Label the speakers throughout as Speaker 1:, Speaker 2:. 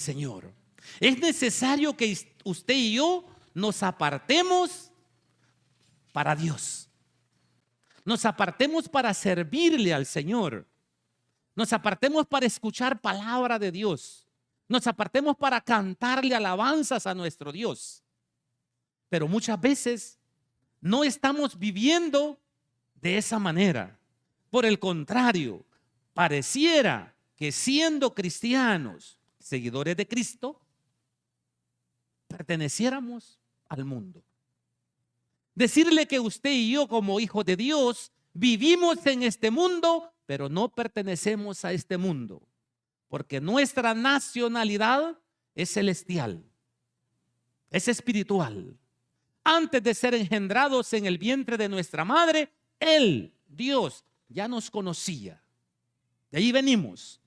Speaker 1: Señor. Es necesario que usted y yo nos apartemos para Dios. Nos apartemos para servirle al Señor. Nos apartemos para escuchar palabra de Dios. Nos apartemos para cantarle alabanzas a nuestro Dios. Pero muchas veces no estamos viviendo de esa manera. Por el contrario, pareciera que siendo cristianos, seguidores de Cristo, perteneciéramos al mundo. Decirle que usted y yo, como hijos de Dios, vivimos en este mundo, pero no pertenecemos a este mundo, porque nuestra nacionalidad es celestial, es espiritual. Antes de ser engendrados en el vientre de nuestra madre, Él, Dios, ya nos conocía. De ahí venimos.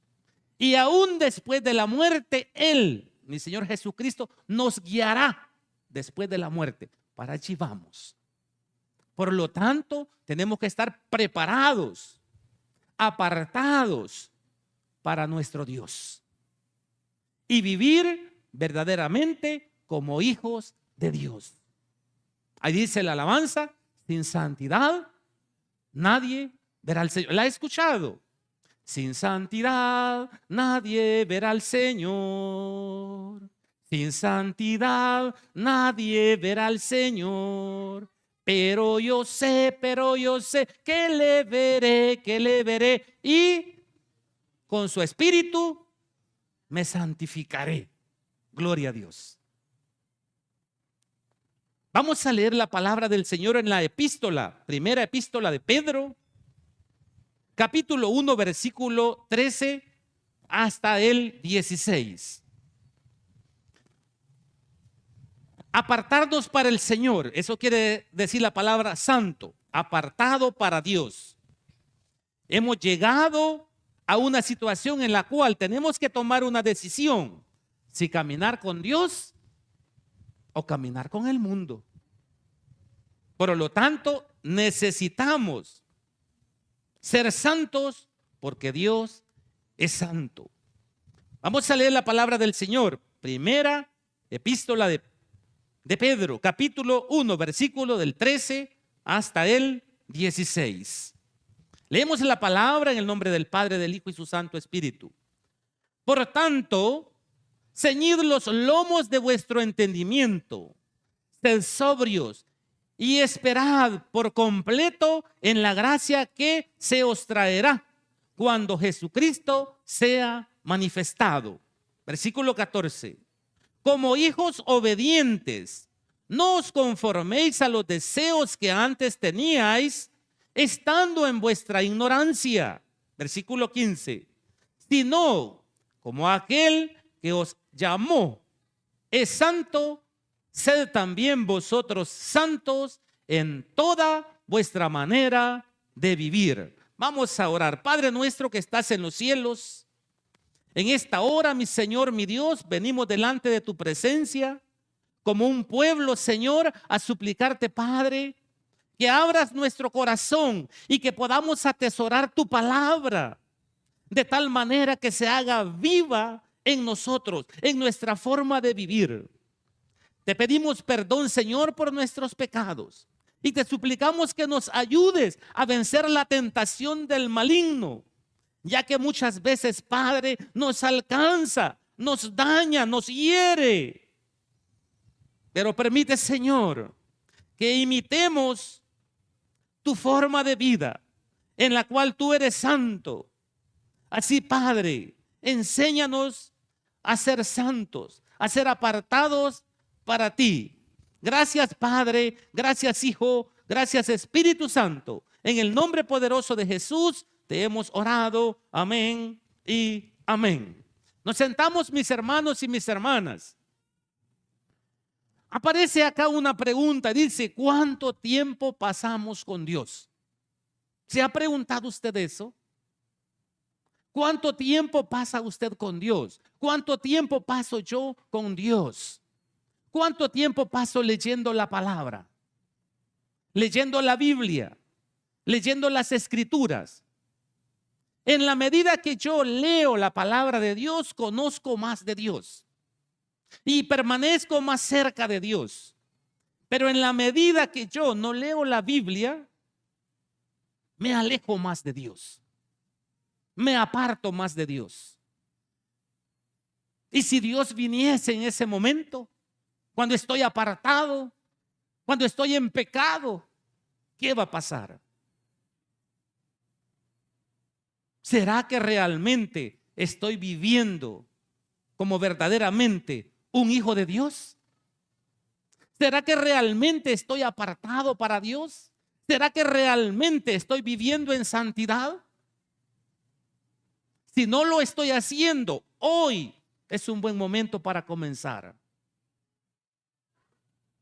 Speaker 1: Y aún después de la muerte, Él, mi Señor Jesucristo, nos guiará después de la muerte. Para allí vamos. Por lo tanto, tenemos que estar preparados, apartados para nuestro Dios y vivir verdaderamente como hijos de Dios. Ahí dice la alabanza: sin santidad nadie verá al Señor. ¿La he escuchado? Sin santidad nadie verá al Señor. Sin santidad nadie verá al Señor. Pero yo sé que le veré y con su espíritu me santificaré. Gloria a Dios. Vamos a leer la palabra del Señor en la epístola, primera epístola de Pedro, capítulo 1, versículo 13 hasta el 16. Apartarnos para el Señor, eso quiere decir la palabra santo, apartado para Dios. Hemos llegado a una situación en la cual tenemos que tomar una decisión: si caminar con Dios o caminar con el mundo. Por lo tanto, necesitamos ser santos porque Dios es santo. Vamos a leer la palabra del Señor. Primera epístola de Pedro, capítulo 1, versículo del 13 hasta el 16. Leemos la palabra en el nombre del Padre, del Hijo y su Santo Espíritu. Por tanto, ceñid los lomos de vuestro entendimiento, sed sobrios y esperad por completo en la gracia que se os traerá cuando Jesucristo sea manifestado. Versículo 14. Como hijos obedientes, no os conforméis a los deseos que antes teníais, estando en vuestra ignorancia. Versículo 15. Sino como aquel que os llamó es santo, sed también vosotros santos en toda vuestra manera de vivir. Vamos a orar. Padre nuestro que estás en los cielos, en esta hora, mi Señor, mi Dios, venimos delante de tu presencia como un pueblo, Señor, a suplicarte, Padre, que abras nuestro corazón y que podamos atesorar tu palabra de tal manera que se haga viva en nosotros, en nuestra forma de vivir. Te pedimos perdón, Señor, por nuestros pecados y te suplicamos que nos ayudes a vencer la tentación del maligno, ya que muchas veces, Padre, nos alcanza, nos daña, nos hiere. Pero permite, Señor, que imitemos tu forma de vida, en la cual tú eres santo. Así, Padre, enséñanos a ser santos, a ser apartados para ti. Gracias, Padre, gracias, Hijo, gracias, Espíritu Santo. En el nombre poderoso de Jesús te hemos orado. Amén y amén. Nos sentamos, mis hermanos y mis hermanas. Aparece acá una pregunta, dice: ¿cuánto tiempo pasamos con Dios? ¿Se ha preguntado usted eso? ¿Cuánto tiempo pasa usted con Dios? ¿Cuánto tiempo paso yo con Dios? ¿Cuánto tiempo paso leyendo la palabra? Leyendo la Biblia, leyendo las Escrituras. En la medida que yo leo la palabra de Dios, conozco más de Dios y permanezco más cerca de Dios. Pero en la medida que yo no leo la Biblia, me alejo más de Dios. Me aparto más de Dios. Y si Dios viniese en ese momento, cuando estoy apartado, cuando estoy en pecado, ¿qué va a pasar? ¿Será que realmente estoy viviendo como verdaderamente un hijo de Dios? ¿Será que realmente estoy apartado para Dios? ¿Será que realmente estoy viviendo en santidad? Si no lo estoy haciendo, hoy es un buen momento para comenzar.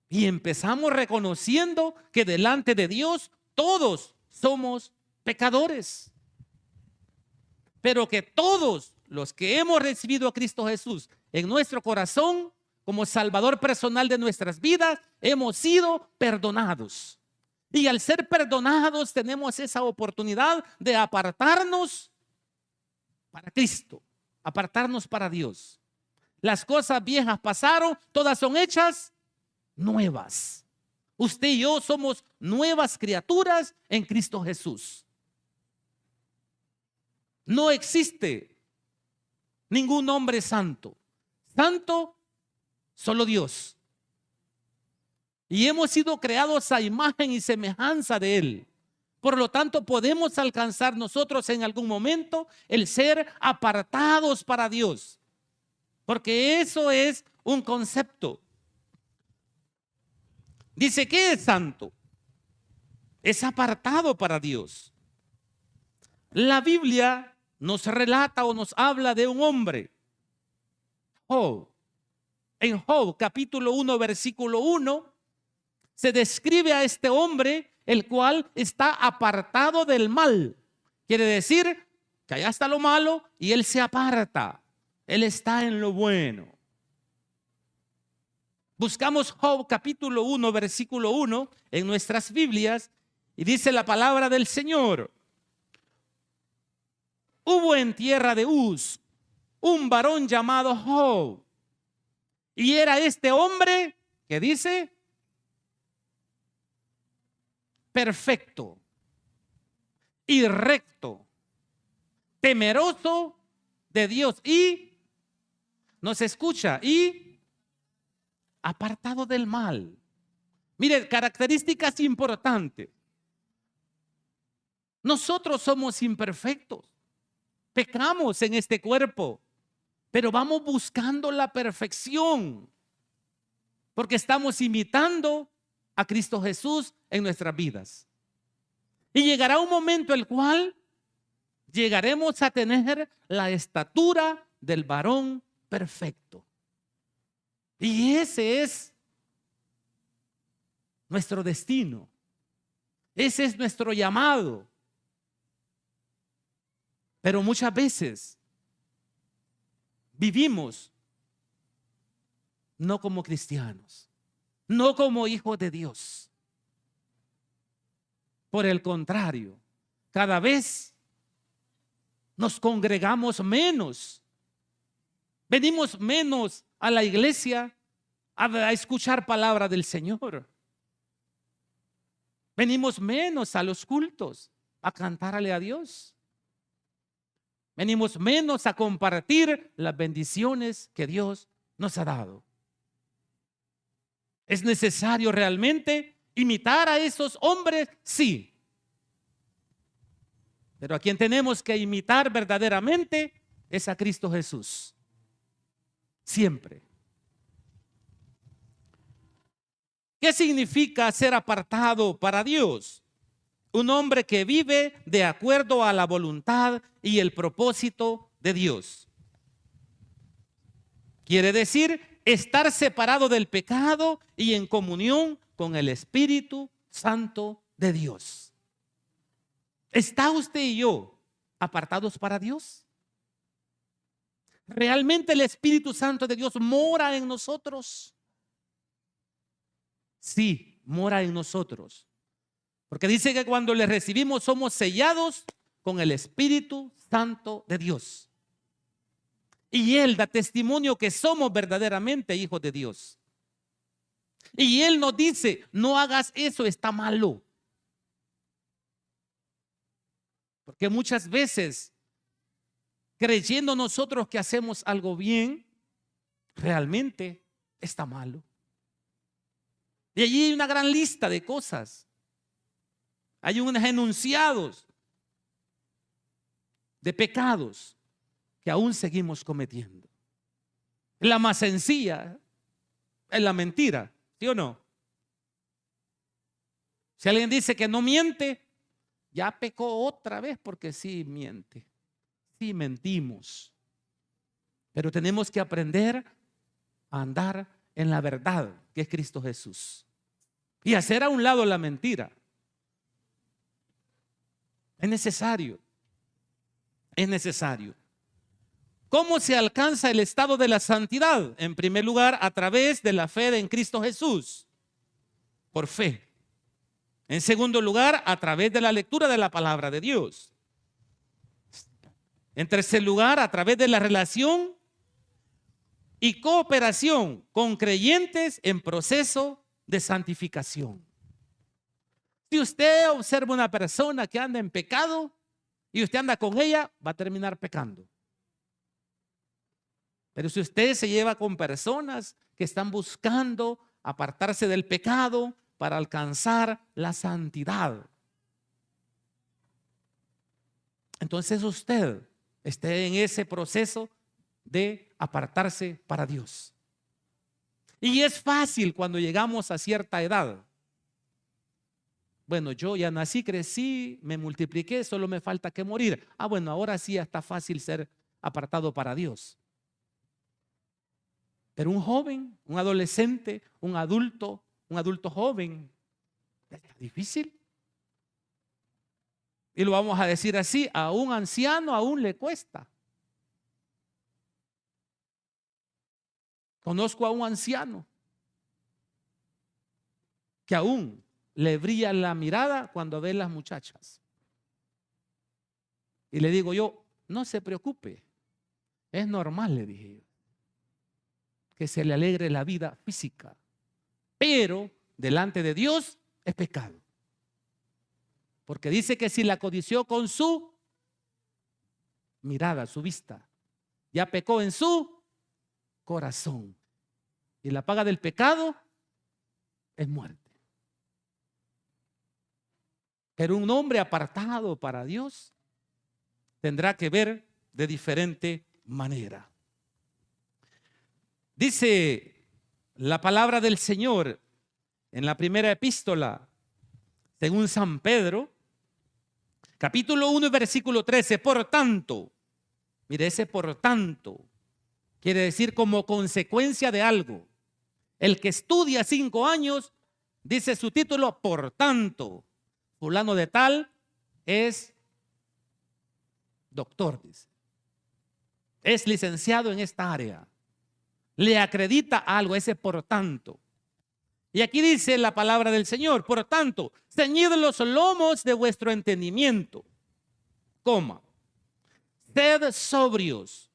Speaker 1: Y empezamos reconociendo que delante de Dios todos somos pecadores. Pero que todos los que hemos recibido a Cristo Jesús en nuestro corazón como Salvador personal de nuestras vidas, hemos sido perdonados. Y al ser perdonados tenemos esa oportunidad de apartarnos para Cristo, apartarnos para Dios. Las cosas viejas pasaron, todas son hechas nuevas. Usted y yo somos nuevas criaturas en Cristo Jesús. No existe ningún hombre santo. Santo, solo Dios. Y hemos sido creados a imagen y semejanza de Él. Por lo tanto, podemos alcanzar nosotros en algún momento el ser apartados para Dios. Porque eso es un concepto. Dice, ¿qué es santo? Es apartado para Dios. La Biblia nos relata o nos habla de un hombre, Job. En Job, capítulo 1, versículo 1, se describe a este hombre, el cual está apartado del mal. Quiere decir que allá está lo malo y él se aparta. Él está en lo bueno. Buscamos Job, capítulo 1, versículo 1 en nuestras Biblias y dice la palabra del Señor. Hubo en tierra de Uz un varón llamado Job. Y era este hombre, que dice, perfecto y recto, temeroso de Dios y nos escucha y apartado del mal. Mire, características importantes. Nosotros somos imperfectos. Pecamos en este cuerpo, pero vamos buscando la perfección porque estamos imitando a Cristo Jesús en nuestras vidas. Y llegará un momento el cual llegaremos a tener la estatura del varón perfecto. Y ese es nuestro destino. Ese es nuestro llamado. Pero muchas veces vivimos no como cristianos, no como hijos de Dios. Por el contrario, cada vez nos congregamos menos, venimos menos a la iglesia a escuchar palabra del Señor. Venimos menos a los cultos a cantarle a Dios. Venimos menos a compartir las bendiciones que Dios nos ha dado. ¿Es necesario realmente imitar a esos hombres? Sí. Pero a quien tenemos que imitar verdaderamente es a Cristo Jesús. Siempre. ¿Qué significa ser apartado para Dios? Un hombre que vive de acuerdo a la voluntad y el propósito de Dios. Quiere decir estar separado del pecado y en comunión con el Espíritu Santo de Dios. ¿Está usted y yo apartados para Dios? ¿Realmente el Espíritu Santo de Dios mora en nosotros? Sí, mora en nosotros. Porque dice que cuando le recibimos somos sellados con el Espíritu Santo de Dios. Y Él da testimonio que somos verdaderamente hijos de Dios. Y Él nos dice, no hagas eso, está malo. Porque muchas veces, creyendo nosotros que hacemos algo bien, realmente está malo. Y allí hay una gran lista de cosas. Hay unos enunciados de pecados que aún seguimos cometiendo. La más sencilla es la mentira, ¿sí o no? Si alguien dice que no miente, ya pecó otra vez porque sí miente. Sí mentimos. Pero tenemos que aprender a andar en la verdad que es Cristo Jesús. Y hacer a un lado la mentira. Es necesario. Es necesario. ¿Cómo se alcanza el estado de la santidad? En primer lugar, a través de la fe en Cristo Jesús. Por fe. En segundo lugar, a través de la lectura de la palabra de Dios. En tercer lugar, a través de la relación y cooperación con creyentes en proceso de santificación. Si usted observa una persona que anda en pecado y usted anda con ella, va a terminar pecando. Pero si usted se lleva con personas que están buscando apartarse del pecado para alcanzar la santidad, entonces usted esté en ese proceso de apartarse para Dios. Y es fácil cuando llegamos a cierta edad. Bueno, yo ya nací, crecí, me multipliqué, solo me falta que morir. Bueno, ahora sí ya está fácil ser apartado para Dios. Pero un joven, un adolescente, un adulto joven, es difícil. Y lo vamos a decir así, a un anciano aún le cuesta. Conozco a un anciano que aún le brilla la mirada cuando ve las muchachas. Y le digo yo, no se preocupe, es normal, le dije yo, que se le alegre la vida física, pero delante de Dios es pecado. Porque dice que si la codició con su mirada, su vista, ya pecó en su corazón. Y la paga del pecado es muerte. Pero un hombre apartado para Dios tendrá que ver de diferente manera. Dice la palabra del Señor en la primera epístola, según San Pedro, capítulo 1, versículo 13. Por tanto, mire, ese por tanto quiere decir como consecuencia de algo. El que estudia 5 años, dice su título, por tanto, fulano de tal es doctor, dice. Es licenciado en esta área. Le acredita algo, ese por tanto. Y aquí dice la palabra del Señor, por tanto, ceñid los lomos de vuestro entendimiento, coma, sed sobrios,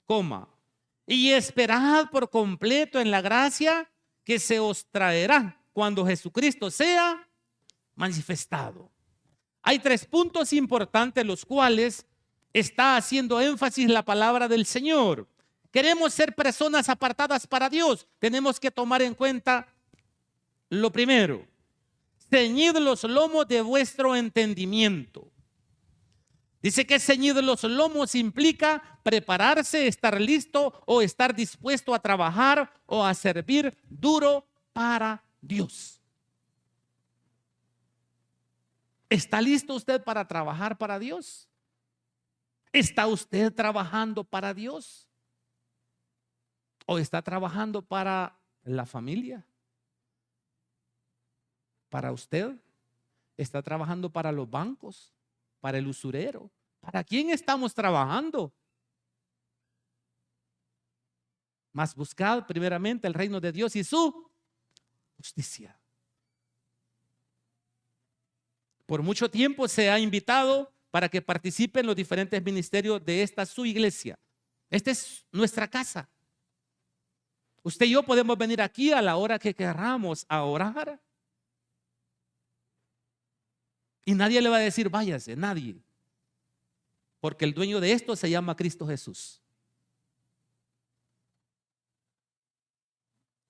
Speaker 1: coma, y esperad por completo en la gracia que se os traerá cuando Jesucristo sea manifestado. Hay 3 puntos importantes los cuales está haciendo énfasis la palabra del Señor. Queremos ser personas apartadas para Dios, tenemos que tomar en cuenta lo primero, ceñid los lomos de vuestro entendimiento. Dice que ceñid los lomos implica prepararse, estar listo o estar dispuesto a trabajar o a servir duro para Dios. ¿Está listo usted para trabajar para Dios? ¿Está usted trabajando para Dios? ¿O está trabajando para la familia? ¿Para usted? ¿Está trabajando para los bancos? ¿Para el usurero? ¿Para quién estamos trabajando? Mas buscad primeramente el reino de Dios y su justicia. Por mucho tiempo se ha invitado para que participe en los diferentes ministerios de esta su iglesia. Esta es nuestra casa. Usted y yo podemos venir aquí a la hora que queramos a orar. Y nadie le va a decir váyase, nadie. Porque el dueño de esto se llama Cristo Jesús.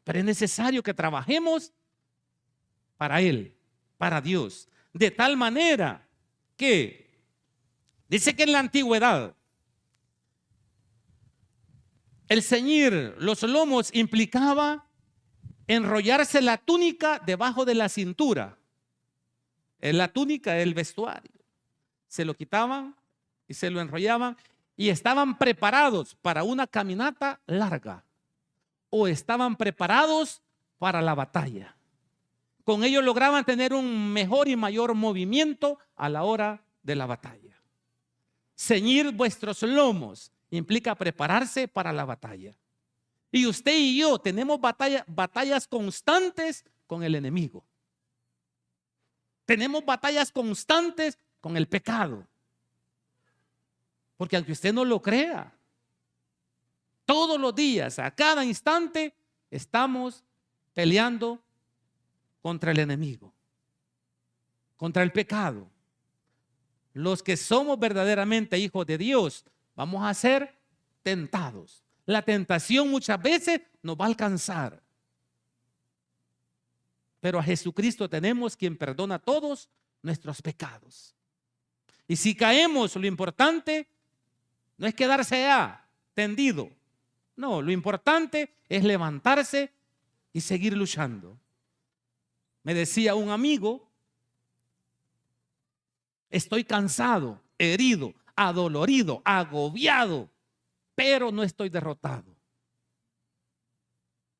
Speaker 1: Pero es necesario que trabajemos para Él, para Dios. De tal manera que dice que en la antigüedad el ceñir los lomos implicaba enrollarse la túnica debajo de la cintura. La túnica es el vestuario. Se lo quitaban y se lo enrollaban y estaban preparados para una caminata larga o estaban preparados para la batalla. Con ello lograban tener un mejor y mayor movimiento a la hora de la batalla. Ceñir vuestros lomos implica prepararse para la batalla. Y usted y yo tenemos batallas constantes con el enemigo. Tenemos batallas constantes con el pecado. Porque aunque usted no lo crea, todos los días, a cada instante, estamos peleando contra el enemigo, contra el pecado. Los que somos verdaderamente hijos de Dios, vamos a ser tentados. La tentación muchas veces nos va a alcanzar. Pero a Jesucristo tenemos quien perdona todos nuestros pecados. Y si caemos, lo importante no es quedarse tendido. No, lo importante es levantarse y seguir luchando. Me decía un amigo, estoy cansado, herido, adolorido, agobiado, pero no estoy derrotado.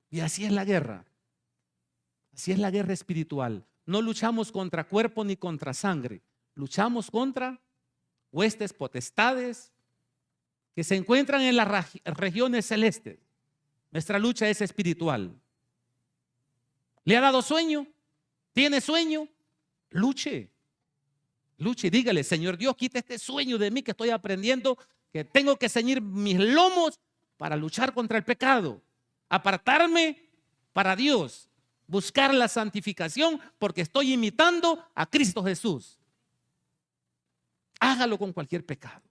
Speaker 1: Y así es la guerra. Así es la guerra espiritual. No luchamos contra cuerpo ni contra sangre. Luchamos contra huestes, potestades que se encuentran en las regiones celestes. Nuestra lucha es espiritual. ¿Le ha dado sueño? ¿Tiene sueño? Luche. Luche y dígale, Señor Dios, quita este sueño de mí que estoy aprendiendo, que tengo que ceñir mis lomos para luchar contra el pecado. Apartarme para Dios. Buscar la santificación porque estoy imitando a Cristo Jesús. Hágalo con cualquier pecado.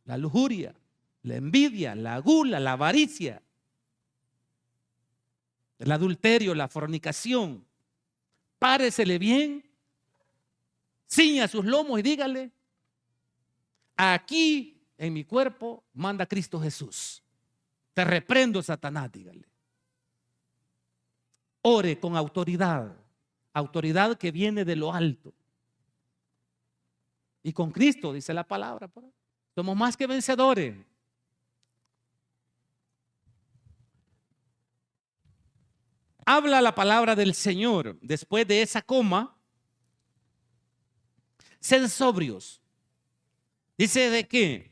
Speaker 1: La lujuria, la envidia, la gula, la avaricia, el adulterio, la fornicación. Páresele bien, ciña sus lomos y dígale, aquí en mi cuerpo manda Cristo Jesús. Te reprendo, Satanás, dígale. Ore con autoridad, autoridad que viene de lo alto. Y con Cristo, dice la palabra, somos más que vencedores. Habla la palabra del Señor después de esa coma. Sed sobrios. Dice de qué.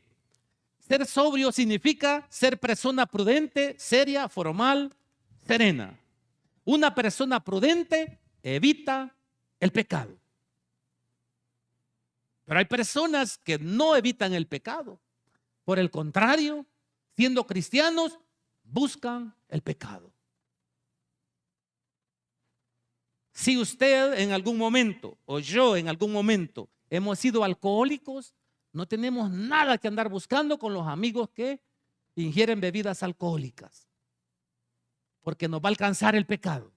Speaker 1: Ser sobrio significa ser persona prudente, seria, formal, serena. Una persona prudente evita el pecado. Pero hay personas que no evitan el pecado. Por el contrario, siendo cristianos, buscan el pecado. Si usted en algún momento o yo en algún momento hemos sido alcohólicos, no tenemos nada que andar buscando con los amigos que ingieren bebidas alcohólicas, porque nos va a alcanzar el pecado.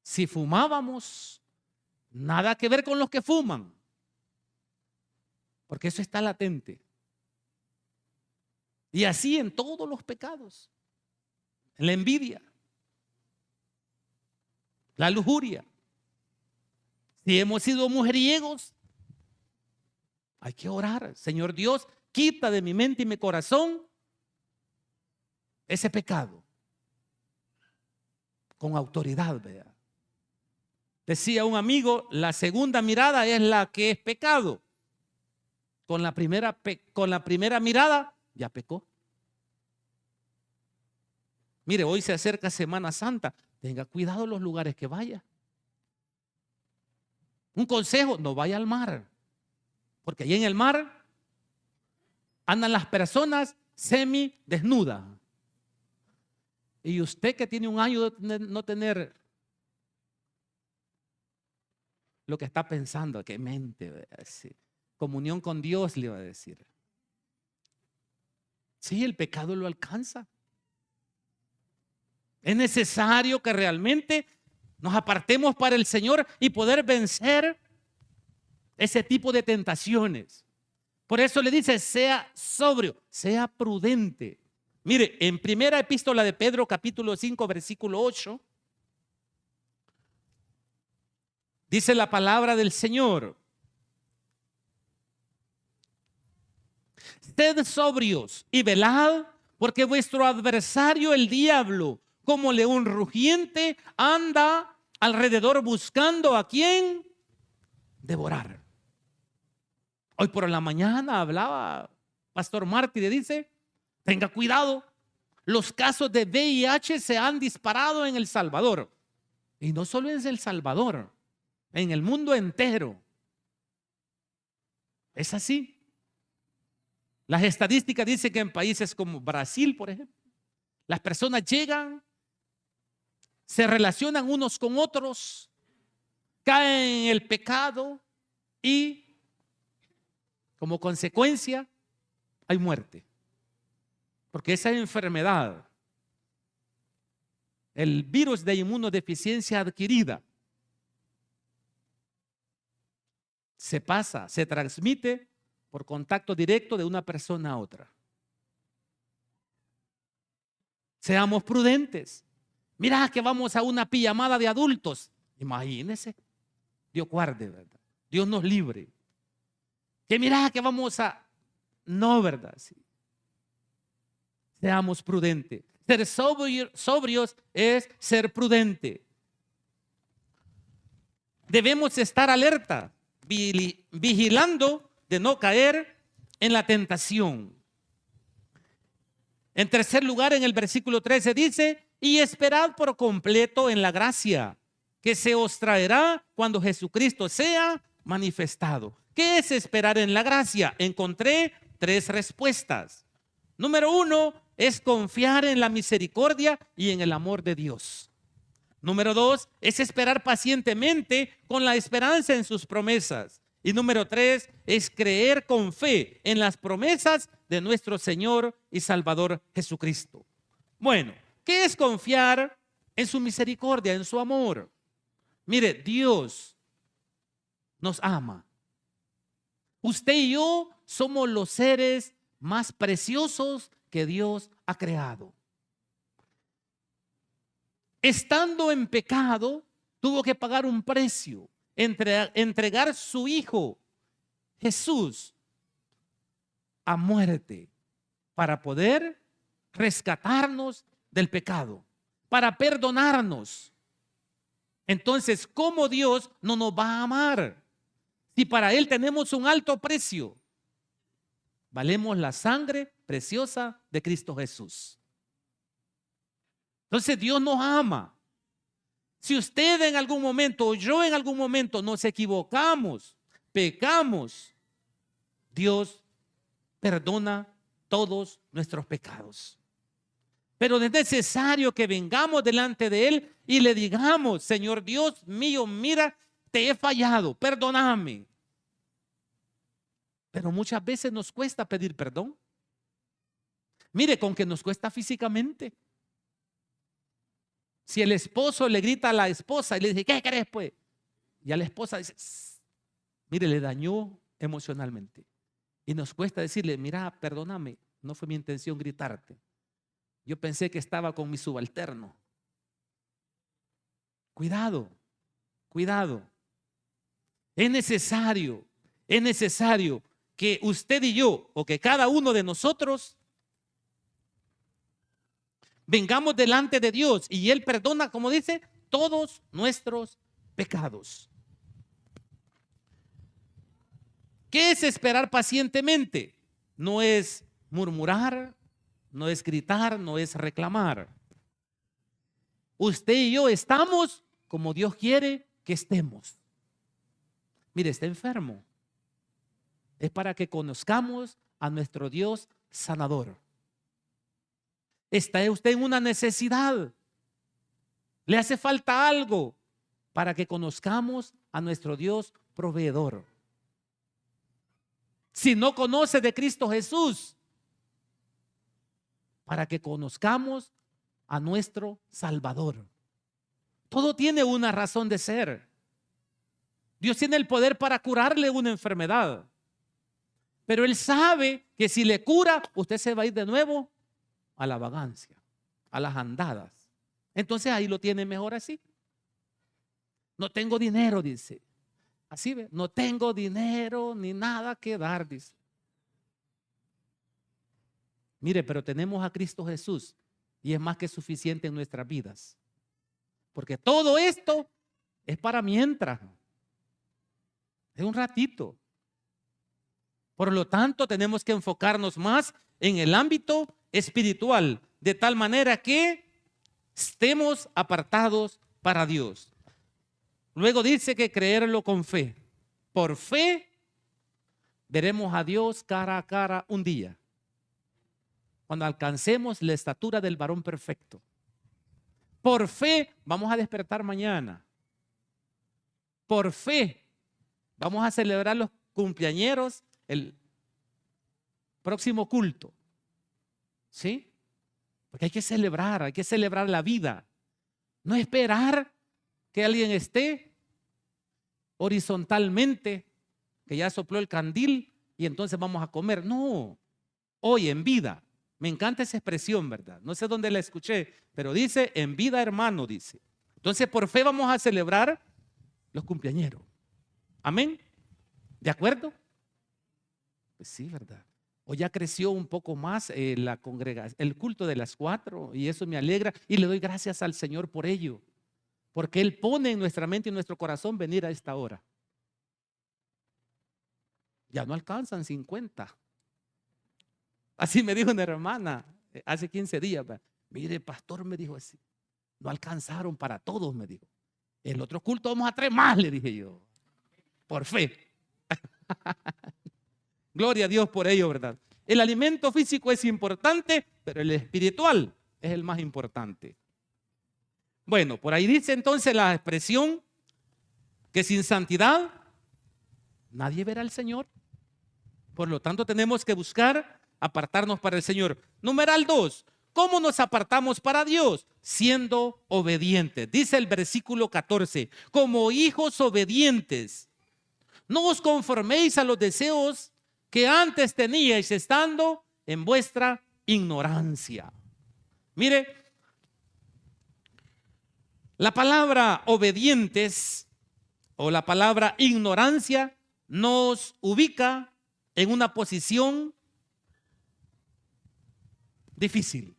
Speaker 1: Si fumábamos, nada que ver con los que fuman, porque eso está latente. Y así en todos los pecados. En la envidia, la lujuria. Si hemos sido mujeriegos, hay que orar. Señor Dios, quita de mi mente y mi corazón ese pecado. Con autoridad, vea. Decía un amigo, la segunda mirada es la que es pecado. Con la primera mirada ya pecó. Mire, hoy se acerca Semana Santa. Tenga cuidado los lugares que vaya. Un consejo, no vaya al mar, porque ahí en el mar andan las personas semi desnudas. Y usted que tiene un año de no tener lo que está pensando, que mente, comunión con Dios, le va a decir. Sí, el pecado lo alcanza. Es necesario que realmente nos apartemos para el Señor y poder vencer ese tipo de tentaciones. Por eso le dice, sea sobrio, sea prudente. Mire, en primera epístola de Pedro, capítulo 5, versículo 8, dice la palabra del Señor: sed sobrios y velad, porque vuestro adversario el diablo, como león rugiente, anda alrededor buscando a quien devorar. Hoy por la mañana hablaba Pastor Martí, le dice, tenga cuidado, los casos de VIH se han disparado en El Salvador. Y no solo en El Salvador, en el mundo entero. Es así. Las estadísticas dicen que en países como Brasil, por ejemplo, las personas llegan, se relacionan unos con otros, caen en el pecado y como consecuencia hay muerte. Porque esa enfermedad, el virus de inmunodeficiencia adquirida, se pasa, se transmite por contacto directo de una persona a otra. Seamos prudentes. Mira que vamos a una pijamada de adultos. Imagínense. Dios guarde, ¿verdad? Dios nos libre. Que mira que vamos a... No, ¿verdad? Sí. Seamos prudentes. Ser sobrios es ser prudente. Debemos estar alerta, vigilando de no caer en la tentación. En tercer lugar, en el versículo 13 dice, y esperad por completo en la gracia que se os traerá cuando Jesucristo sea manifestado. ¿Qué es esperar en la gracia? Encontré 3 respuestas. Número 1 es confiar en la misericordia y en el amor de Dios. Número 2 es esperar pacientemente con la esperanza en sus promesas. Y número 3 es creer con fe en las promesas de nuestro Señor y Salvador Jesucristo. Bueno, ¿qué es confiar en su misericordia, en su amor? Mire, Dios nos ama. Usted y yo somos los seres más preciosos que Dios ha creado. Estando en pecado, tuvo que pagar un precio, entregar su Hijo Jesús a muerte para poder rescatarnos del pecado, para perdonarnos. Entonces, ¿cómo Dios no nos va a amar? Si para Él tenemos un alto precio, valemos la sangre preciosa de Cristo Jesús. Entonces Dios nos ama. Si usted en algún momento o yo en algún momento nos equivocamos, pecamos, Dios perdona todos nuestros pecados. Pero es necesario que vengamos delante de Él y le digamos, Señor Dios mío, mira, te he fallado, perdóname. Pero muchas veces nos cuesta pedir perdón. Mire, con que nos cuesta físicamente. Si el esposo le grita a la esposa y le dice, ¿qué querés pues? Y a la esposa dice, mire, le dañó emocionalmente. Y nos cuesta decirle, mira, perdóname, no fue mi intención gritarte. Yo pensé que estaba con mi subalterno. Cuidado, cuidado. Es necesario que usted y yo, o que cada uno de nosotros, vengamos delante de Dios y Él perdona, como dice, todos nuestros pecados. ¿Qué es esperar pacientemente? No es murmurar, no es gritar, no es reclamar. Usted y yo estamos como Dios quiere que estemos. Mire, está enfermo. Es para que conozcamos a nuestro Dios sanador. ¿Está usted en una necesidad? ¿Le hace falta algo? Para que conozcamos a nuestro Dios proveedor. Si no conoce de Cristo Jesús, para que conozcamos a nuestro Salvador. Todo tiene una razón de ser. Dios tiene el poder para curarle una enfermedad. Pero Él sabe que si le cura, usted se va a ir de nuevo a la vagancia, a las andadas. Entonces ahí lo tiene mejor así. No tengo dinero, dice. Así ve, no tengo dinero ni nada que dar, dice. Mire, pero tenemos a Cristo Jesús y es más que suficiente en nuestras vidas. Porque todo esto es para mientras. Es un ratito. Por lo tanto, tenemos que enfocarnos más en el ámbito espiritual, de tal manera que estemos apartados para Dios. Luego dice que creerlo con fe. Por fe veremos a Dios cara a cara un día, cuando alcancemos la estatura del varón perfecto. Por fe vamos a despertar mañana. Por fe vamos a celebrar los cumpleañeros el próximo culto. ¿Sí? Porque hay que celebrar la vida. No esperar que alguien esté horizontalmente, que ya sopló el candil y entonces vamos a comer. No, hoy en vida. Me encanta esa expresión, ¿verdad? No sé dónde la escuché, pero dice en vida, hermano, dice. Entonces por fe vamos a celebrar los cumpleañeros. Amén. ¿De acuerdo? Pues sí, ¿verdad? Hoy ya creció un poco más la congregación, el culto de las 4, y eso me alegra y le doy gracias al Señor por ello, porque Él pone en nuestra mente y en nuestro corazón venir a esta hora. Ya no alcanzan 50. Así me dijo una hermana hace 15 días. Mire, pastor, me dijo así, no alcanzaron para todos, me dijo. El otro culto vamos a traer más, le dije yo, por fe. Gloria a Dios por ello, ¿verdad? El alimento físico es importante, pero el espiritual es el más importante. Bueno, por ahí dice entonces la expresión que sin santidad nadie verá al Señor. Por lo tanto, tenemos que buscar apartarnos para el Señor. Numeral 2. ¿Cómo nos apartamos para Dios? Siendo obedientes. Dice el versículo 14. Como hijos obedientes. No os conforméis a los deseos que antes teníais estando en vuestra ignorancia. Mire, la palabra obedientes o la palabra ignorancia nos ubica en una posición difícil.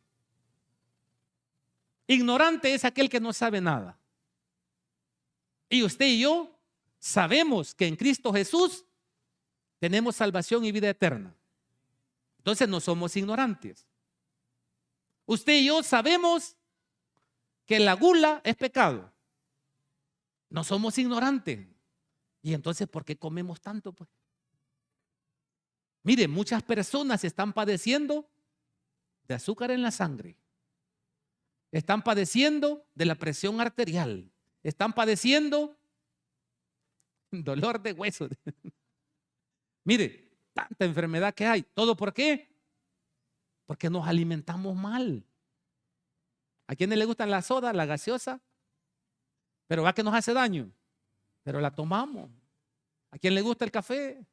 Speaker 1: Ignorante es aquel que no sabe nada. Y usted y yo sabemos que en Cristo Jesús tenemos salvación y vida eterna. Entonces no somos ignorantes. Usted y yo sabemos que la gula es pecado. No somos ignorantes. Y entonces, ¿por qué comemos tanto, pues? Mire, muchas personas están padeciendo de azúcar en la sangre. Están padeciendo de la presión arterial. Están padeciendo dolor de huesos. Mire, tanta enfermedad que hay. ¿Todo por qué? Porque nos alimentamos mal. ¿A quiénes le gustan la soda, la gaseosa? Pero va que nos hace daño. Pero la tomamos. ¿A quién le gusta el café?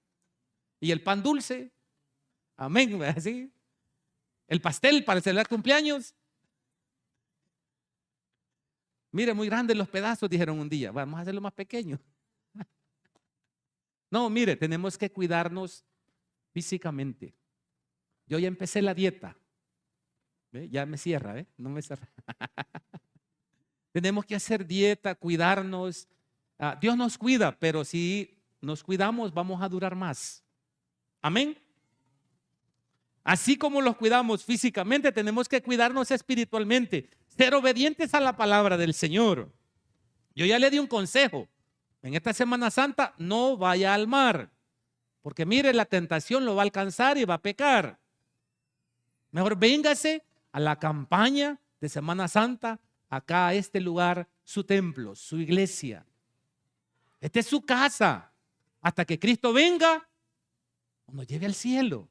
Speaker 1: Y el pan dulce. Amén, ¿así? El pastel para celebrar cumpleaños. Mire, muy grandes los pedazos, dijeron un día. Vamos a hacerlo más pequeño. No, mire, tenemos que cuidarnos físicamente. Yo ya empecé la dieta. ¿Ve? Ya me cierra, ¿eh? No me cierra. Tenemos que hacer dieta, cuidarnos. Dios nos cuida, pero si nos cuidamos vamos a durar más. Amén. Así como los cuidamos físicamente, tenemos que cuidarnos espiritualmente. Ser obedientes a la palabra del Señor. Yo ya le di un consejo. En esta Semana Santa no vaya al mar, porque mire, la tentación lo va a alcanzar y va a pecar. Mejor véngase a la campaña de Semana Santa, acá a este lugar, su templo, su iglesia. Esta es su casa, hasta que Cristo venga o nos lleve al cielo.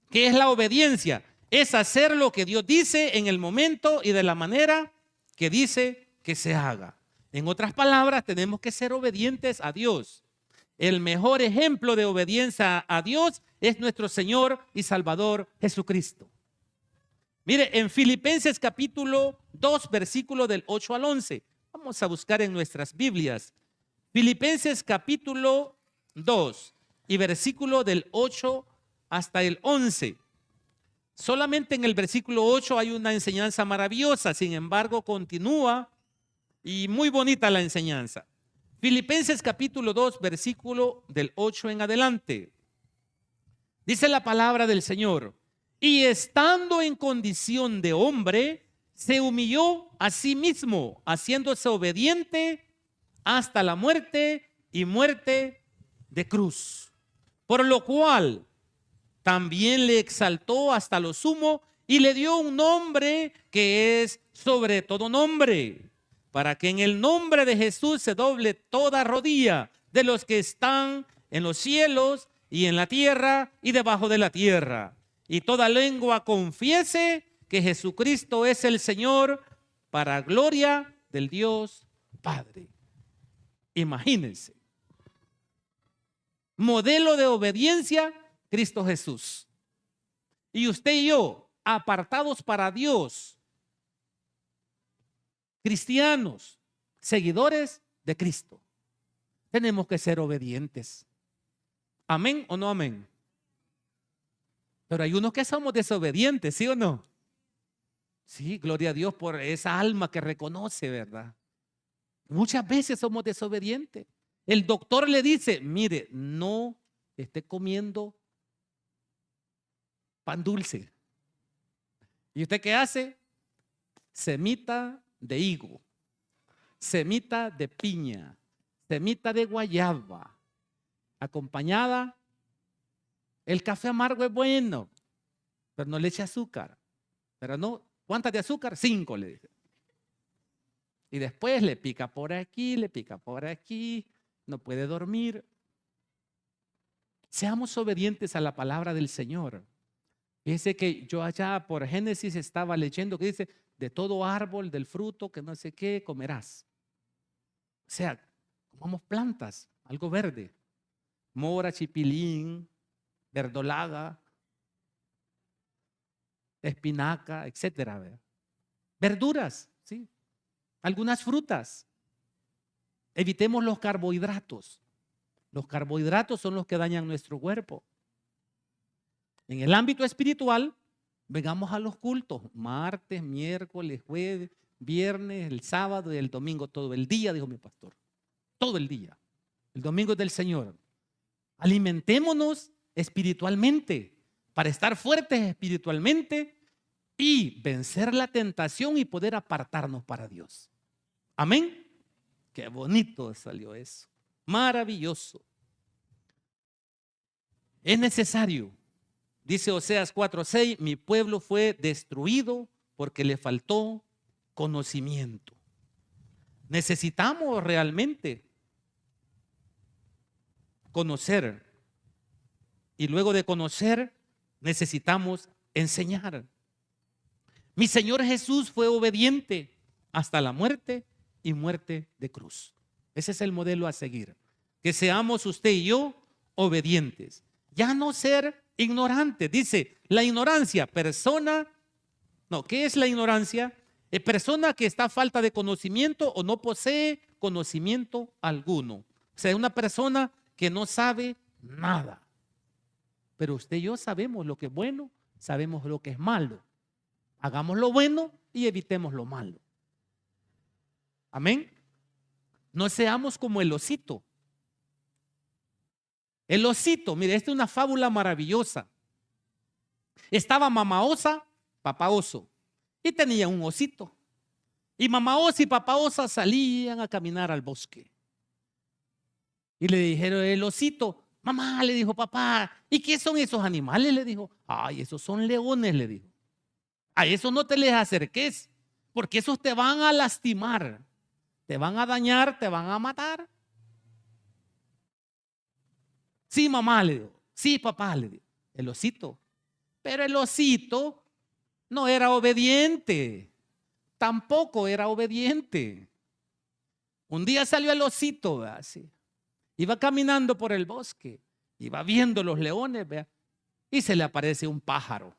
Speaker 1: ¿Qué es la obediencia? Es hacer lo que Dios dice en el momento y de la manera que dice que se haga. En otras palabras, tenemos que ser obedientes a Dios. El mejor ejemplo de obediencia a Dios es nuestro Señor y Salvador Jesucristo. Mire, en Filipenses capítulo 2, versículo del 8 al 11. Vamos a buscar en nuestras Biblias. Filipenses capítulo 2 y versículo del 8 hasta el 11. Solamente en el versículo 8 hay una enseñanza maravillosa, sin embargo continúa y muy bonita la enseñanza. Filipenses capítulo 2, versículo del 8 en adelante. Dice la palabra del Señor: y estando en condición de hombre, se humilló a sí mismo, haciéndose obediente hasta la muerte y muerte de cruz. Por lo cual también le exaltó hasta lo sumo y le dio un nombre que es sobre todo nombre, para que en el nombre de Jesús se doble toda rodilla de los que están en los cielos y en la tierra y debajo de la tierra, y toda lengua confiese que Jesucristo es el Señor, para gloria del Dios Padre. Imagínense. Modelo de obediencia, Cristo Jesús. Y usted y yo, apartados para Dios, cristianos, seguidores de Cristo, tenemos que ser obedientes. ¿Amén o no amén? Pero hay unos que somos desobedientes, ¿sí o no? Sí, gloria a Dios por esa alma que reconoce, ¿verdad? Muchas veces somos desobedientes. El doctor le dice: mire, no esté comiendo pan dulce. ¿Y usted qué hace? Semita de higo, semita de piña, semita de guayaba, acompañada. El café amargo es bueno, pero no le eche azúcar. Pero no, ¿cuántas de azúcar? 5 le dice. Y después le pica por aquí, le pica por aquí, no puede dormir. Seamos obedientes a la palabra del Señor. Fíjese que yo allá por Génesis estaba leyendo que dice: de todo árbol del fruto que no sé qué comerás. O sea, comamos plantas, algo verde. Mora, chipilín, verdolaga, espinaca, etcétera. Verduras, ¿sí? Algunas frutas. Evitemos los carbohidratos. Los carbohidratos son los que dañan nuestro cuerpo. En el ámbito espiritual, vengamos a los cultos, martes, miércoles, jueves, viernes, el sábado y el domingo, todo el día, dijo mi pastor. Todo el día. El domingo es del Señor. Alimentémonos espiritualmente para estar fuertes espiritualmente y vencer la tentación y poder apartarnos para Dios. Amén. Qué bonito salió eso. Maravilloso. Es necesario. Dice Oseas 4:6, mi pueblo fue destruido porque le faltó conocimiento. Necesitamos realmente conocer, y luego de conocer necesitamos enseñar. Mi Señor Jesús fue obediente hasta la muerte y muerte de cruz. Ese es el modelo a seguir. Que seamos usted y yo obedientes. Ya no ser ignorantes. Dice, la ignorancia, persona, no, ¿qué es la ignorancia? Es persona que está a falta de conocimiento o no posee conocimiento alguno. O sea, es una persona que no sabe nada. Pero usted y yo sabemos lo que es bueno, sabemos lo que es malo. Hagamos lo bueno y evitemos lo malo. Amén. No seamos como el osito. El osito, mire, esta es una fábula maravillosa. Estaba mamá osa, papá oso, y tenía un osito. Y mamá osa y papá osa salían a caminar al bosque. Y le dijeron el osito, mamá, le dijo papá, ¿y qué son esos animales? Le dijo, ay, esos son leones, le dijo. A esos no te les acerques, porque esos te van a lastimar, te van a dañar, te van a matar. Sí, mamá, le dijo. Sí, papá, le dijo. El osito. Pero el osito no era obediente. Tampoco era obediente. Un día salió el osito, así. Iba caminando por el bosque. Iba viendo los leones, ¿vea? Y se le aparece un pájaro.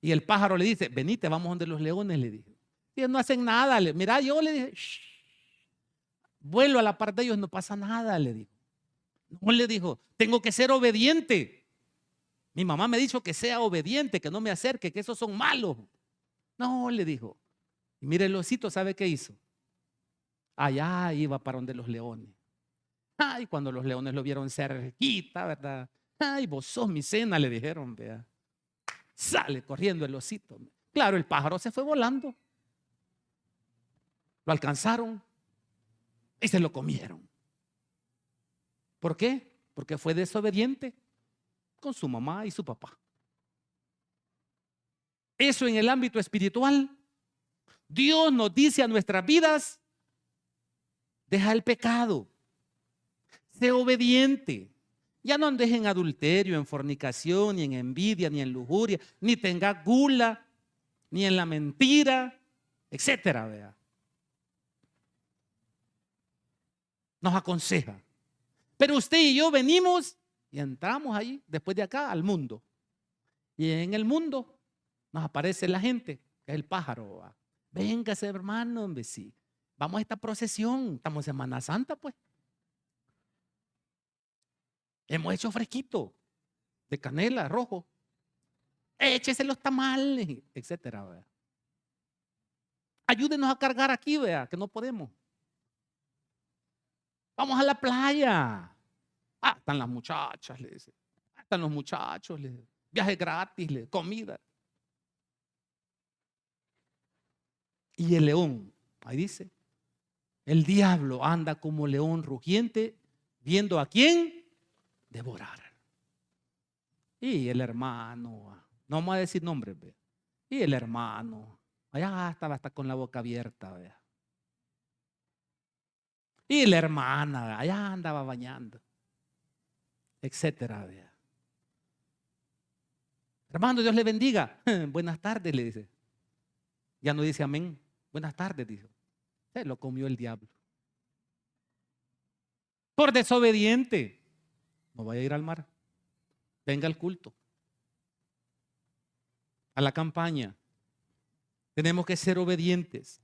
Speaker 1: Y el pájaro le dice, venite, vamos donde los leones, le dijo. Y ellos no hacen nada. Mira, yo le dije, shh, vuelo a la par de ellos, no pasa nada, le dijo. No, le dijo, tengo que ser obediente. Mi mamá me ha dicho que sea obediente, que no me acerque, que esos son malos. No, le dijo. Y mire, el osito, ¿sabe qué hizo? Allá iba para donde los leones. Ay, cuando los leones lo vieron cerquita, ¿verdad? Ay, vos sos mi cena, le dijeron, vea. Sale corriendo el osito. Claro, el pájaro se fue volando. Lo alcanzaron y se lo comieron. ¿Por qué? Porque fue desobediente con su mamá y su papá. Eso en el ámbito espiritual. Dios nos dice a nuestras vidas, deja el pecado, sé obediente. Ya no andes en adulterio, en fornicación, ni en envidia, ni en lujuria, ni tengas gula, ni en la mentira, etcétera, vea. Nos aconseja. Pero usted y yo venimos y entramos ahí, después de acá, al mundo. Y en el mundo nos aparece la gente, que es el pájaro. ¿Va? Véngase, hermano, hombre, sí. Vamos a esta procesión, estamos en Semana Santa, pues. Hemos hecho fresquito, de canela, rojo. Échese los tamales, etcétera, ¿verdad? Ayúdenos a cargar aquí, vea, que no podemos. Vamos a la playa. Ah, están las muchachas, le dice. Ah, están los muchachos, le dice. Viaje gratis, le dice. Comida. Y el león, ahí dice, el diablo anda como león rugiente, viendo a quién devorar. Y el hermano, no vamos a decir nombres, ¿ve? Y el hermano, allá estaba hasta con la boca abierta, ¿ve? Y la hermana, allá andaba bañando, etcétera, ¿ve? Hermano, Dios le bendiga. Buenas tardes, le dice. Ya no dice amén. Buenas tardes, dijo. Se lo comió el diablo. Por desobediente. No vaya a ir al mar. Venga al culto. A la campaña. Tenemos que ser obedientes.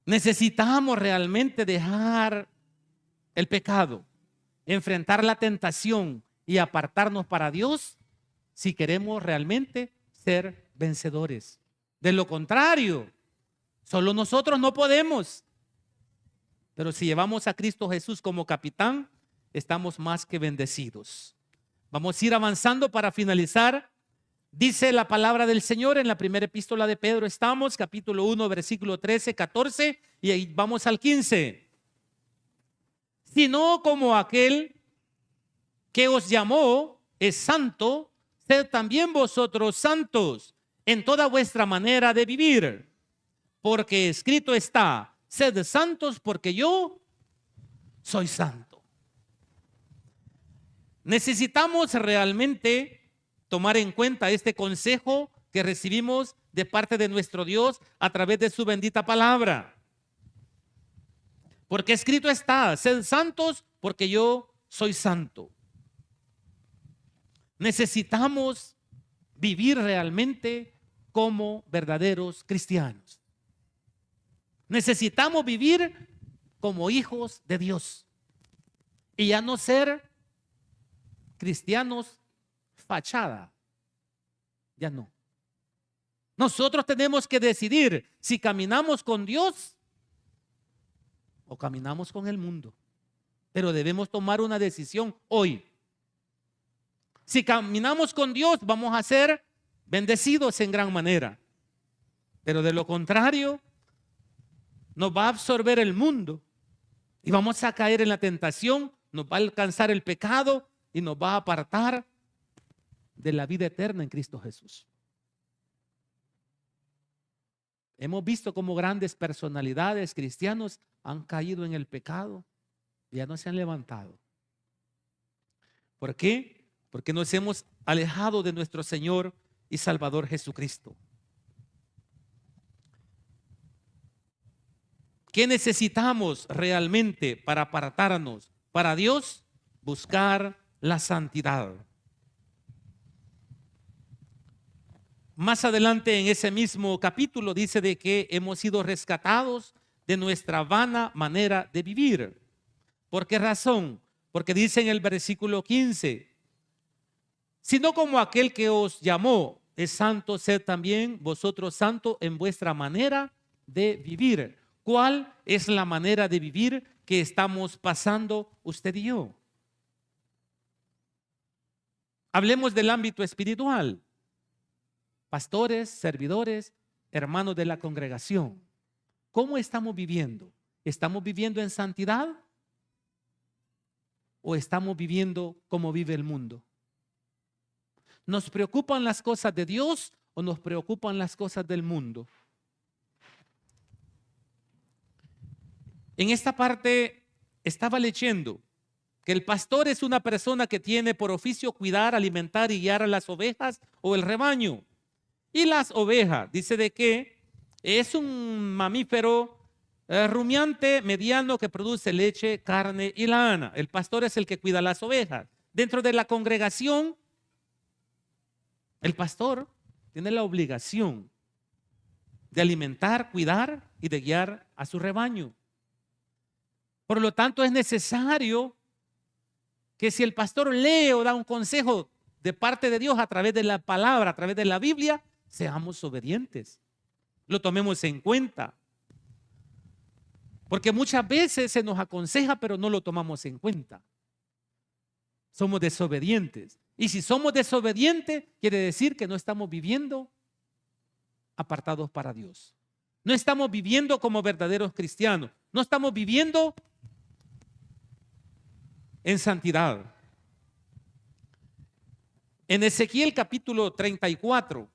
Speaker 1: Necesitamos realmente dejar el pecado, enfrentar la tentación y apartarnos para Dios si queremos realmente ser vencedores. De lo contrario, solo nosotros no podemos. Pero si llevamos a Cristo Jesús como capitán, estamos más que bendecidos. Vamos a ir avanzando para finalizar. Dice la palabra del Señor en la primera epístola de Pedro. Estamos, capítulo 1, versículo 13, 14 y ahí vamos al 15. Sino como aquel que os llamó es santo, sed también vosotros santos en toda vuestra manera de vivir. Porque escrito está, sed santos porque yo soy santo. Necesitamos realmente tomar en cuenta este consejo que recibimos de parte de nuestro Dios a través de su bendita palabra. Porque escrito está, sed santos porque yo soy santo. Necesitamos vivir realmente como verdaderos cristianos. Necesitamos vivir como hijos de Dios y ya no ser cristianos fachada. Ya no. Nosotros tenemos que decidir si caminamos con Dios o caminamos con el mundo. Pero debemos tomar una decisión hoy. Si caminamos con Dios, vamos a ser bendecidos en gran manera. Pero de lo contrario, nos va a absorber el mundo y vamos a caer en la tentación, nos va a alcanzar el pecado y nos va a apartar de la vida eterna en Cristo Jesús. Hemos visto cómo grandes personalidades cristianos han caído en el pecado y ya no se han levantado. ¿Por qué? Porque nos hemos alejado de nuestro Señor y Salvador Jesucristo. ¿Qué necesitamos realmente para apartarnos? Para Dios, buscar la santidad. Más adelante en ese mismo capítulo dice de que hemos sido rescatados de nuestra vana manera de vivir. ¿Por qué razón? Porque dice en el versículo 15, sino como aquel que os llamó es santo, sed también vosotros santos en vuestra manera de vivir. ¿Cuál es la manera de vivir que estamos pasando usted y yo? Hablemos del ámbito espiritual. Pastores, servidores, hermanos de la congregación, ¿cómo estamos viviendo? ¿Estamos viviendo en santidad? ¿O estamos viviendo como vive el mundo? ¿Nos preocupan las cosas de Dios o nos preocupan las cosas del mundo? En esta parte estaba leyendo que el pastor es una persona que tiene por oficio cuidar, alimentar y guiar a las ovejas o el rebaño. Y las ovejas, dice de que es un mamífero rumiante mediano que produce leche, carne y lana. El pastor es el que cuida las ovejas. Dentro de la congregación, el pastor tiene la obligación de alimentar, cuidar y de guiar a su rebaño. Por lo tanto, es necesario que si el pastor lee o da un consejo de parte de Dios a través de la palabra, a través de la Biblia, seamos obedientes, lo tomemos en cuenta. Porque muchas veces se nos aconseja, pero no lo tomamos en cuenta. Somos desobedientes. Y si somos desobedientes, quiere decir que no estamos viviendo apartados para Dios. No estamos viviendo como verdaderos cristianos. No estamos viviendo en santidad. En Ezequiel capítulo 34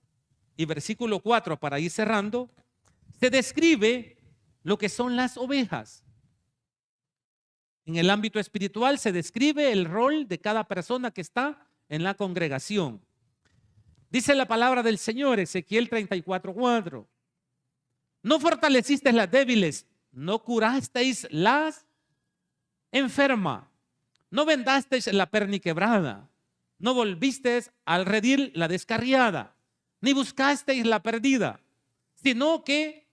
Speaker 1: y versículo 4, para ir cerrando, se describe lo que son las ovejas. En el ámbito espiritual se describe el rol de cada persona que está en la congregación. Dice la palabra del Señor, Ezequiel 34:4. No fortalecisteis las débiles, no curasteis las enfermas, no vendasteis la perniquebrada, no volvisteis al redil la descarriada, ni buscasteis la perdida, sino que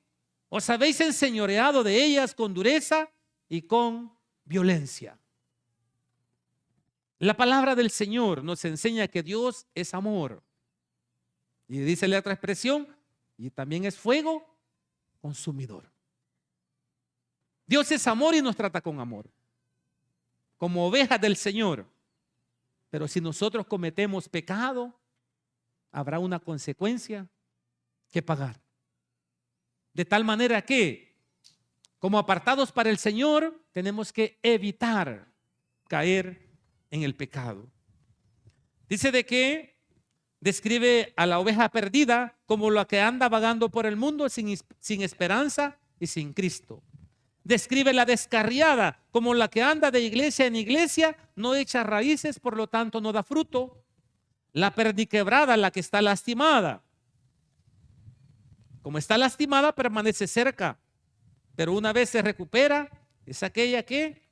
Speaker 1: os habéis enseñoreado de ellas con dureza y con violencia. La palabra del Señor nos enseña que Dios es amor. Y dice la otra expresión, y también es fuego consumidor. Dios es amor y nos trata con amor, como ovejas del Señor. Pero si nosotros cometemos pecado, habrá una consecuencia que pagar. De tal manera que, como apartados para el Señor, tenemos que evitar caer en el pecado. Dice de que describe a la oveja perdida como la que anda vagando por el mundo sin esperanza y sin Cristo. Describe la descarriada como la que anda de iglesia en iglesia, no echa raíces, por lo tanto no da fruto. La perniquebrada, la que está lastimada. Como está lastimada, permanece cerca, pero una vez se recupera, es aquella que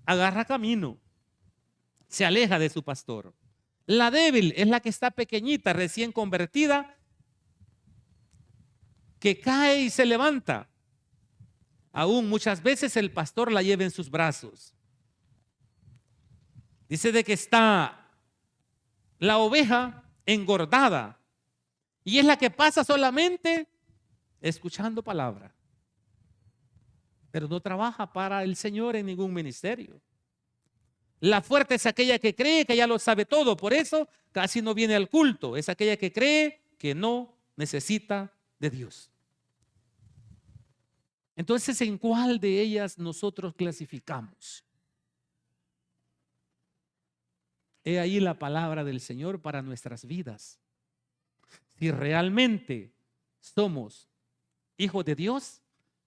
Speaker 1: agarra camino, se aleja de su pastor. La débil es la que está pequeñita, recién convertida, que cae y se levanta. Aún muchas veces el pastor la lleva en sus brazos. Dice de que está la oveja engordada y es la que pasa solamente escuchando palabra, pero no trabaja para el Señor en ningún ministerio. La fuerte es aquella que cree que ya lo sabe todo, por eso casi no viene al culto. Es aquella que cree que no necesita de Dios. Entonces, ¿en cuál de ellas nosotros clasificamos? He ahí la palabra del Señor para nuestras vidas. Si realmente somos hijos de Dios,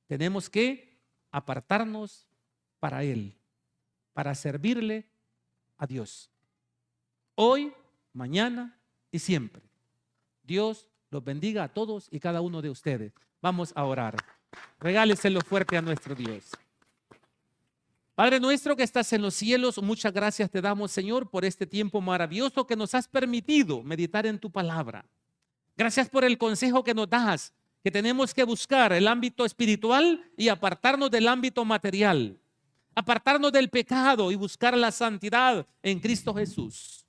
Speaker 1: tenemos que apartarnos para Él, para servirle a Dios. Hoy, mañana y siempre. Dios los bendiga a todos y cada uno de ustedes. Vamos a orar. Regáleselo fuerte a nuestro Dios. Padre nuestro que estás en los cielos, muchas gracias te damos, Señor, por este tiempo maravilloso que nos has permitido meditar en tu palabra. Gracias por el consejo que nos das, que tenemos que buscar el ámbito espiritual y apartarnos del ámbito material, apartarnos del pecado y buscar la santidad en Cristo Jesús.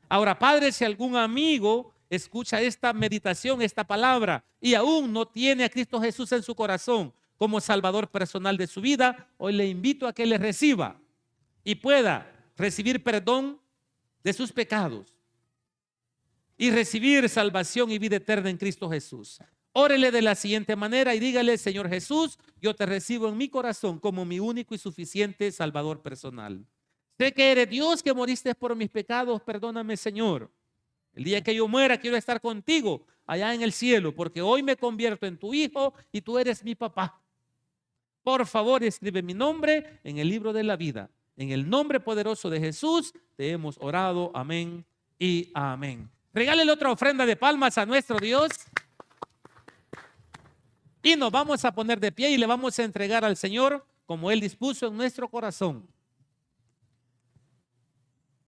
Speaker 1: Ahora, Padre, si algún amigo escucha esta meditación, esta palabra, y aún no tiene a Cristo Jesús en su corazón como Salvador personal de su vida, hoy le invito a que le reciba y pueda recibir perdón de sus pecados y recibir salvación y vida eterna en Cristo Jesús. Órele de la siguiente manera y dígale: Señor Jesús, yo te recibo en mi corazón como mi único y suficiente Salvador personal. Sé que eres Dios, que moriste por mis pecados, perdóname, Señor. El día que yo muera quiero estar contigo allá en el cielo, porque hoy me convierto en tu hijo y tú eres mi papá. Por favor, escribe mi nombre en el libro de la vida. En el nombre poderoso de Jesús te hemos orado. Amén y amén. Regálele otra ofrenda de palmas a nuestro Dios. Y nos vamos a poner de pie y le vamos a entregar al Señor como Él dispuso en nuestro corazón.